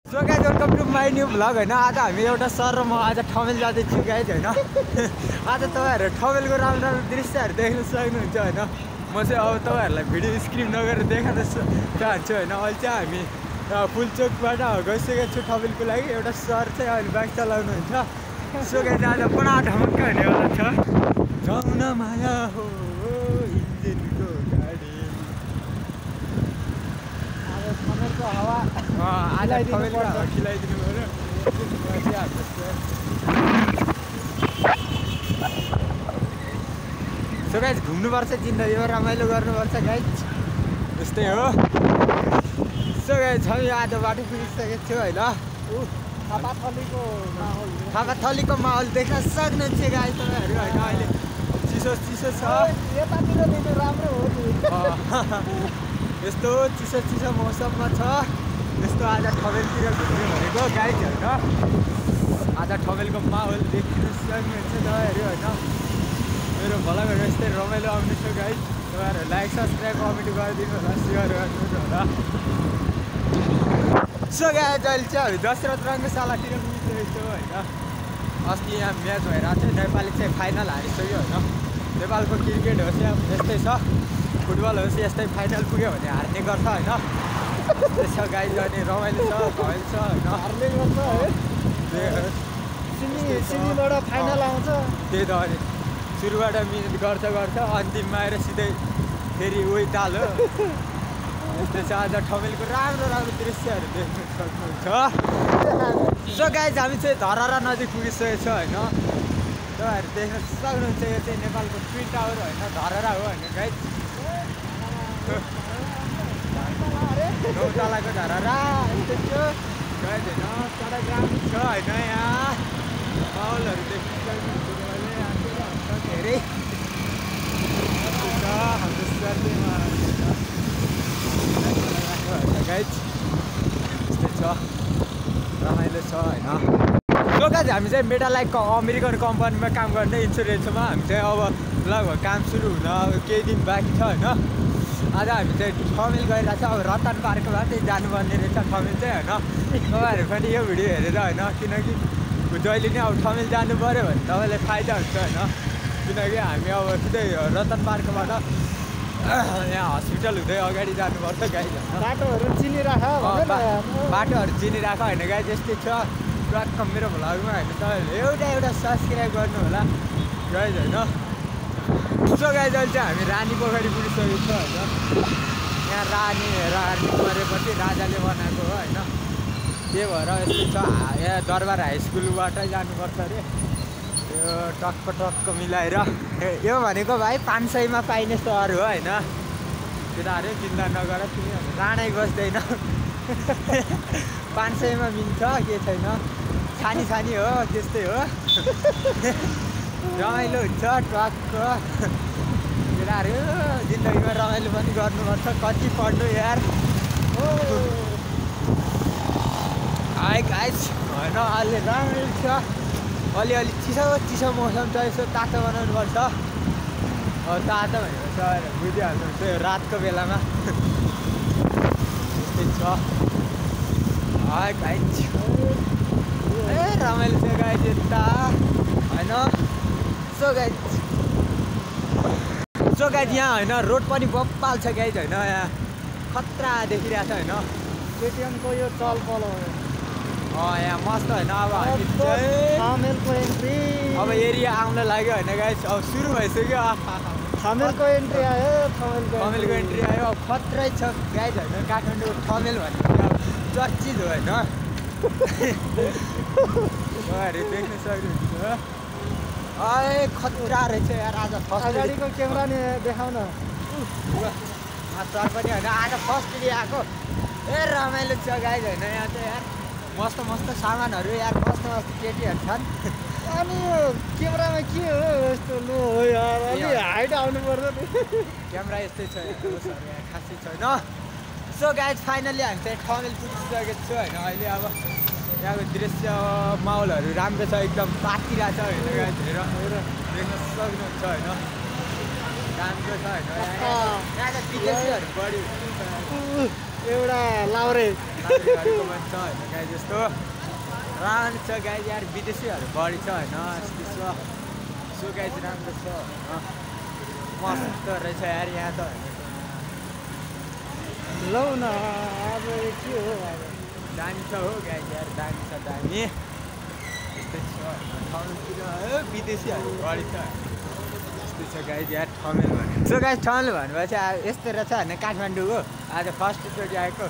So guys welcome to my new vlog होइन। आज हामी एउटा सर र म आज ठमेल जाँदैछु गाइज होइन। आज तपाईँहरू ठमेलको राम्रो राम्रो दृश्यहरू देख्न सक्नुहुन्छ होइन। म चाहिँ अब तपाईँहरूलाई भिडियो स्क्रिन नगरेर देखाउन चाहन्छु होइन। अहिले चाहिँ हामी फुलचोकबाट गइसकेको छु ठमेलको लागि। एउटा सर चाहिँ अहिले बाइक चलाउनुहुन्छ। सो गाइज आज बडा ढमक्क हुनेवाला छ। जाउन माया हो इन्जिनको गाडी। ठमेलको हावा आज ठमेलको हावा खिलाइदिनु पऱ्यो। सो गाइज घुम्नुपर्छ, जिन्दगीमा रमाइलो गर्नुपर्छ गाइज, यस्तै हो। सो गाइज हामी आज बाटो पुगिसकेको छु होइन। थापाथलीको माहौल देख्न सक्नुहुन्छ गाइज तपाईँहरू होइन। अहिले चिसो चिसो छ, राम्रो हो यस्तो चिसो चिसो मौसममा छ। यस्तो आज ठमेलतिर घुम्ने भनेको गाइज होइन। आज ठमेलको माहौल देख्न सक्नुहुन्छ तपाईँहरू होइन। मेरो भ्लगहरू यस्तै रमाइलो आउने छ गाइज। तपाईँहरू लाइक सब्सक्राइब कमेन्ट गरिदिनु होला, सेयर गरिदिनु होला। सो गाइज अहिले चाहिँ हामी दशरथ रङ्गशालातिर पुगिसकेको छौँ होइन। अस्ति यहाँ म्याच भइरहेको थियो, नेपालले चाहिँ फाइनल हारिसक्यो होइन। नेपालको क्रिकेट होस् या यस्तै छ, फुटबल होस् यस्तै फाइनल पुग्यो भने हार्ने गर्छ होइन। त्यस्तो गाइज अनि रमाइलो छ, घाइल छ होइन, हार्ने गर्छ है। सिमीबाट फाइनल आउँछ, त्यही त अनि सुरुबाट मिहिनेत गर्छ अन्तिममा आएर सिधै फेरि उही ताल हो। यस्तो चाहिँ आज ठमेलको राम्रो राम्रो दृश्यहरू देख्न सक्नुहुन्छ। सो गाइज हामी चाहिँ धरहरा नजिक पुगिसकेको छ होइन। तपाईँहरू देख्न सक्नुहुन्छ यो चाहिँ नेपालको ट्विन टावर होइन, धरहरा हो होइन गाइज। नौतलाको धरहरा यस्तो थियो गाइज होइन। तर ग्राउन्ड छ होइन, यहाँ माहौलहरू देख्न सक्नुहुन्छ तपाईँले। धेरै हाम्रो सर्वेमा गाइज यस्तै छ, रमाइलो छ होइन। सो गाइज हामी चाहिँ मेटालाइकको अमेरिकन कम्पनीमा काम गर्ने इन्सुरेन्समा हामी चाहिँ अब लगभग काम सुरु हुन अब केही दिन बाँकी छ होइन। आज हामी चाहिँ ठमेल गइरहेको छ। अब रतन पार्कमा चाहिँ जानुपर्ने रहेछ ठमेल चाहिँ होइन। तपाईँहरू पनि यो भिडियो हेरेर होइन, किनकि जहिले नै अब ठमेल जानु पऱ्यो भने तपाईँलाई फाइदा हुन्छ होइन। किनकि हामी अब सिधै रतन पार्कबाट यहाँ हस्पिटल हुँदै अगाडि जानुपर्छ गाइज। बाटोहरू चिनिराख होइन गाइज, यस्तै छ टक्क मेरो भ्लगमा होइन। तपाईँहरूले एउटा सब्सक्राइब गर्नु होला गाइज होइन। सो गाइज अहिले चाहिँ हामी रानी पोखरी पुगिसकेको छ होइन। यहाँ रानी परेपछि राजाले बनाएको हो होइन। त्यही भएर यस्तो छ। यहाँ दरबार हाई स्कुलबाटै जानुपर्छ अरे। यो टक्क मिलाएर यो भनेको भाइ 500मा पाइने सहर हो होइन। केटाहरू चिन्ता नगर, तिमी राणै बस्दैन। 500मा मिल्छ, के छैन, छानी हो त्यस्तै हो। रमाइलो हुन्छ टक्क। केटाहरू जिन्दगीमा रमाइलो पनि गर्नुपर्छ, कति पढ्नु यार हाई गाइज होइन। अहिले रमाइलो छ, अलिअलि चिसो मौसम छ, यसो तातो बनाउनुपर्छ। तातो भनेको चाहिँ बुझिहाल्नुहुन्छ यो रातको बेलामा यस्तै छ गाइज। ए रमाइलो छ गाइज यता होइन। सो गाइज यहाँ होइन रोड पनि बप्पाल छ गाइज होइन। यहाँ खतरा देखिरहेको छ होइन। केटिएमको यो चल पलो यहाँ मस्त होइन। अब हामी ठमेलको एन्ट्री अब एरिया आउन लाग्यो होइन गाइज। अब सुरु भइसक्यो, ठमेलको एन्ट्री आयो, ठमेलको एन्ट्री आयो। अब खत्रै छ गाइज होइन। काठमाडौँ ठमेल भनेको अब चर्चित हो होइन। तपाईँहरू देख्न सक्नुहुन्छ खतरा रहेछ यार। आज फर्स्ट अगाडिको क्यामेरा नि देखाउन सर पनि होइन। आज फर्स्ट डे आएको। ए रमाइलो छ गाइज होइन। यहाँ चाहिँ यार मस्त सामानहरू यार, मस्त केटीहरू छन्। अनि यो क्यामेरामा के हो यस्तो लो हो यार, अलि हाइट आउनु पर्छ नि। क्यामेरा यस्तै छ यार, खासै छैन। सो गाइज फाइनली हामी चाहिँ ठमेल पुगिसकेको छु होइन। अहिले अब यहाँको दृश्य माहौलहरू राम्रो छ, एकदम तातिरहेको छ होइन गाइज। देख्न सक्नुहुन्छ होइन, राम्रो छ होइन। यहाँका विदेशीहरू बढी एउटा लाउरे लाउरेहरूको पनि छ होइन गाई जस्तो राम्रो छ गाई यार विदेशीहरू बढी छ होइन यस्तो सो गाई चाहिँ राम्रो छ होइन मस्त रहेछ यार यहाँ त होइन लौ न अब के हो अब दामी छ हो गाई यार दामी छ दामी यस्तै छ ठाउँतिर विदेशीहरू बढी छ यस्तै छ गाई यार ठमेल भने सो गाई ठमेल भनेपछि अब यस्तो रहेछ होइन काठमाडौँको आज फर्स्टचोटि आएको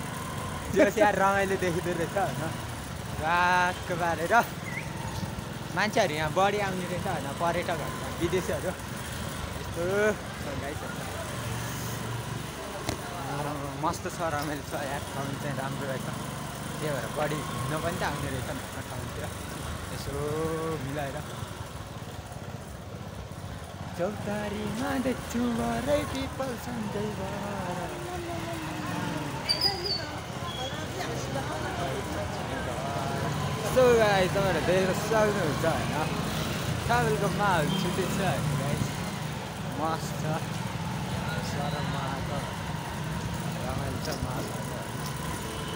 त्यो चाहिँ यार रमाइलो देखिँदो रहेछ होइन राख बारेर मान्छेहरू यहाँ बढी आउने रहेछ होइन पर्यटकहरू विदेशीहरू यस्तो छ गाई छ मस्त छ रमाइलो छ यार ठाउँ चाहिँ राम्रो रहेछ त्यही भएर बढी घुम्न पनि त आउने रहेछ नि ठाउँतिर यसो मिलाएर चौतारीमा देख्छु भरै पिपल सन्जै सो गाइस तपाईँहरू देख्न सक्नुहुन्छ होइन ट्राभलको माहौल छुट्टै छ होइन गाइस मस्त छ सरममा आएको रमाइलो छ माहौल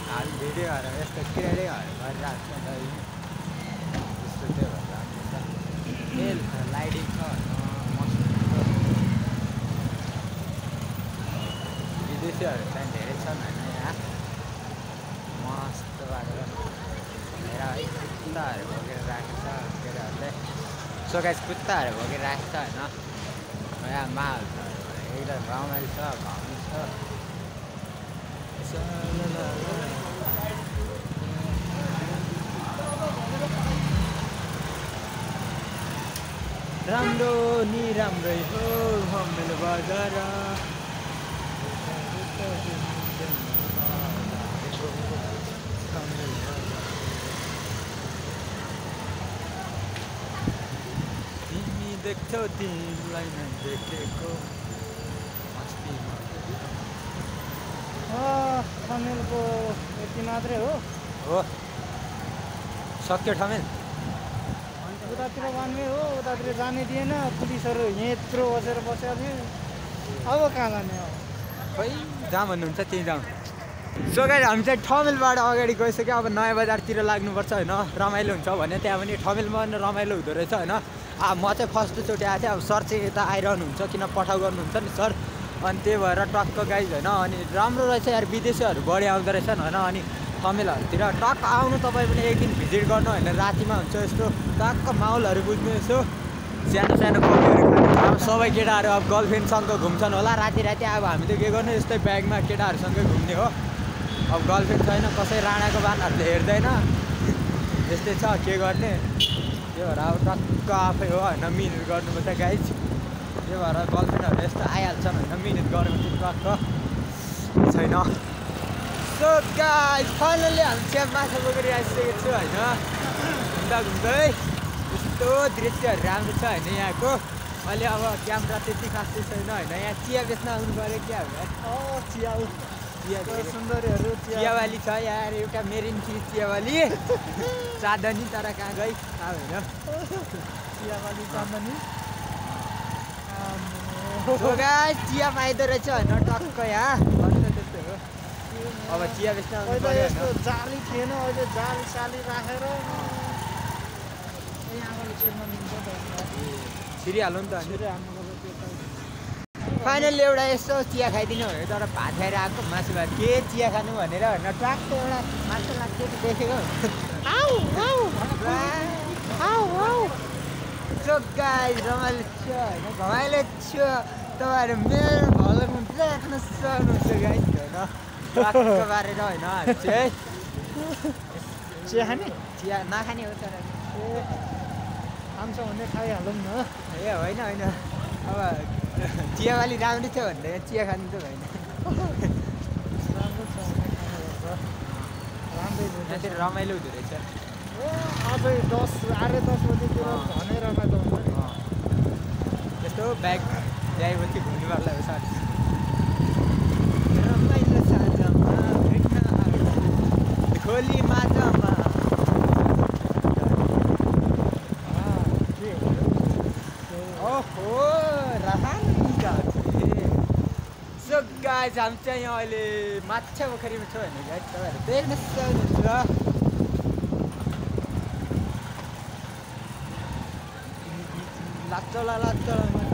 हामी भिडियोहरू यस्तो क्रिएटिङहरू गरिरहेको छ त्यस्तो त्यो भएर राम्रो छ तेल लाइटिङ छ मस्त विदेशीहरू चाहिँ धेरै छन् होइन यहाँ मस्त पारेर हेर है कुत्ताहरू भोगेर राखेको छ केटाहरूले सो गाइस कुत्ताहरू भोगेर राखेको छ होइन यहाँ माहौल छ एकदम रमाइलो छ घाउ छ राम्रो नि राम्रै हो मेरो बजार तिमी देख्छौ तिमीलाई नै देखेको ठमेलको यति मात्रै हो सक्यो ठमेल उतातिर वानवे हो उतातिर जाने दिएन पुलिसहरू यत्रो बसेर बसेको थियो अब कहाँ जाने हो खै जहाँ भन्नुहुन्छ त्यहीँ जाउँ सो गाइस हामी चाहिँ ठमेलबाट अगाडि गइसक्यो अब नयाँ बजारतिर लाग्नुपर्छ होइन रमाइलो हुन्छ भने त्यहाँ पनि ठमेलमा पनि रमाइलो हुँदो रहेछ होइन म चाहिँ फर्स्टचोटि आएको थिएँ अब सर चाहिँ यता आइरहनुहुन्छ किन पठाउ गर्नुहुन्छ नि सर अनि त्यही भएर टक्क गाइज होइन अनि राम्रो रहेछ यार विदेशीहरू बढी आउँदो रहेछन् होइन अनि ठमेलहरूतिर टक्क आउनु तपाईँ पनि एक दिन भिजिट गर्नु होइन रातिमा हुन्छ यस्तो टक्क माहौलहरू बुझ्नु यसो सानो सानो कफीहरू खानु अब सबै केटाहरू अब गर्लफ्रेन्डसँग घुम्छन् होला राति राति अब हामी त के गर्नु यस्तै ब्यागमा केटाहरूसँगै घुम्ने हो अब गर्लफ्रेन्ड छैन कसै राणाको बानहरूले हेर्दैन यस्तै छ के गर्ने त्यही भएर अब टक्क आफै हो होइन मिहिनेत गर्नुपर्छ गाइज त्यही भएर गर्लफ्रेन्डहरू यस्तो आइहाल्छन् होइन मिहिनेत गरेको चाहिँ टक्क छैन सो गाइज फाइनली हामी चाहिँ माछा बोकेर आइसकेको छु होइन घुम्दा घुम्दै यस्तो दृश्यहरू राम्रो छ होइन यहाँको अहिले अब क्यामेरा त्यति खासै छैन होइन यहाँ चिया बेच्न आउनु पऱ्यो क्या चिया सुन्दरीहरू चियावाली छ यार एउटा मेरिन चियावाली चाँदनी तर कहाँ गई अब होइन चियावाली चाँदनी चिया पाइदो रहेछ होइन टक्क यहाँ त्यस्तो हो अब चिया बेच्न आउनु पहिला पऱ्यो यस्तो जाली थिएन अहिले जाली साली राखेर यहाँबाट छिर्न मिल्छ छिरिहाल्नु नि त छिरे हाम्रो फाइनली एउटा यसो चिया खाइदिनु भनेर तर भात खाएर आएको मासु भात के चिया खानु भनेर होइन ट्राक्क एउटा मासु लाग्थ्यो देखेको सो गाइस रमाइलो छ होइन घमाइलो छ तपाईँहरू मेरो भ्लगमा देख्न सक्नुहुन्छ गाइस होइन ट्राक्क पारेर होइन हामी चाहिँ चिया खाने चिया नखाने हो तर खान्छ भने खाइहालौँ न ए होइन होइन अब चियावाली राम्रै थियो भनेर चिया खानु त भएन राम्रो छ राम्रै त्यहाँतिर रमाइलो हुँदो रहेछ अझै 10:30 बजीतिर झनै रमाइलो हुन्छ नि यस्तो ब्याग ल्याएपछि घुम्ने वाला हो साथी रमाइलो साँझमा भेट्न खोली माझमा ओहो गाइज हामी चाहिँ यहाँ अहिले माछा पोखरीमा छ होइन गाइज तपाईँहरू देख्न सक्नुहुन्छ लाचौला